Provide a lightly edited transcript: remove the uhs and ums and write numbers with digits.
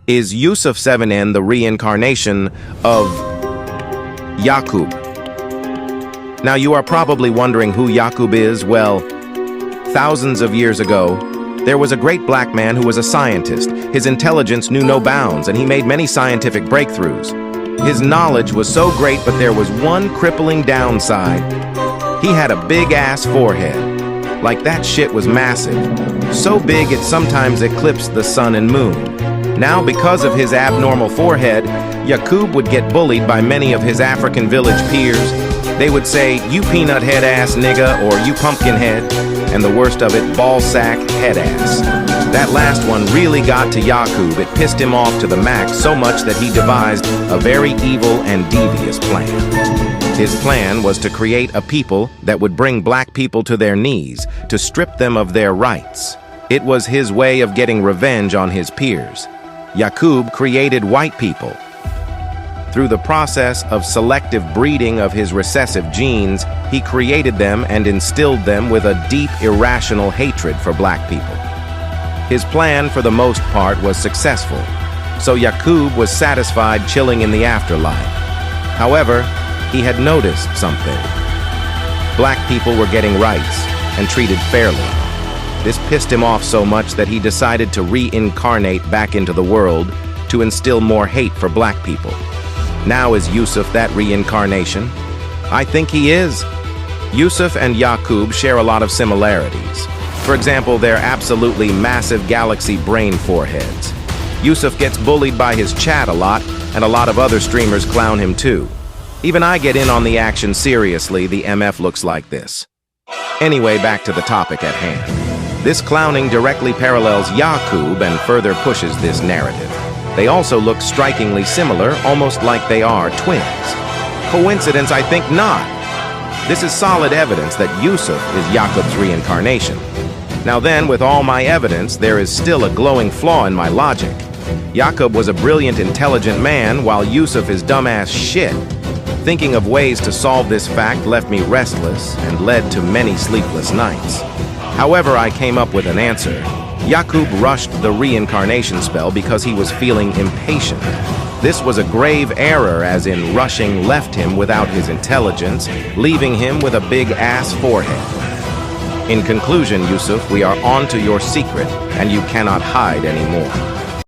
Is Yusuf7n the reincarnation of YAKUB? Now you are probably wondering who YAKUB is. Well, thousands of years ago, there was a great black man who was a scientist. His intelligence knew no bounds, and he made many scientific breakthroughs. His knowledge was so great, but there was one crippling downside. He had a big-ass forehead. Like that shit was massive. So big it sometimes eclipsed the sun and moon. Now, because of his abnormal forehead, YAKUB would get bullied by many of his African village peers. They would say, "You peanut head ass nigga," or "You pumpkin head," and the worst of it, ball sack head ass. That last one really got to YAKUB. It pissed him off to the max, so much that he devised a very evil and devious plan. His plan was to create a people that would bring black people to their knees, to strip them of their rights. It was his way of getting revenge on his peers. YAKUB created white people. Through the process of selective breeding of his recessive genes, he created them and instilled them with a deep, irrational hatred for black people. His plan, for the most part, was successful, so YAKUB was satisfied chilling in the afterlife. However, he had noticed something. Black people were getting rights and treated fairly. This pissed him off so much that he decided to reincarnate back into the world to instill more hate for black people. Now, is Yusuf that reincarnation? I think he is. Yusuf and YAKUB share a lot of similarities. For example, their absolutely massive galaxy brain foreheads. Yusuf gets bullied by his chat a lot, and a lot of other streamers clown him too. Even I get in on the action seriously. The MF looks like this. Anyway, back to the topic at hand. This clowning directly parallels YAKUB and further pushes this narrative. They also look strikingly similar, almost like they are twins. Coincidence? I think not. This is solid evidence that Yusuf is YAKUB's reincarnation. Now then, with all my evidence, there is still a glowing flaw in my logic. YAKUB was a brilliant, intelligent man, while Yusuf is dumbass shit. Thinking of ways to solve this fact left me restless and led to many sleepless nights. However, I came up with an answer. YAKUB rushed the reincarnation spell because he was feeling impatient. This was a grave error, as in rushing left him without his intelligence, leaving him with a big-ass forehead. In conclusion, Yusuf, we are on to your secret, and you cannot hide anymore.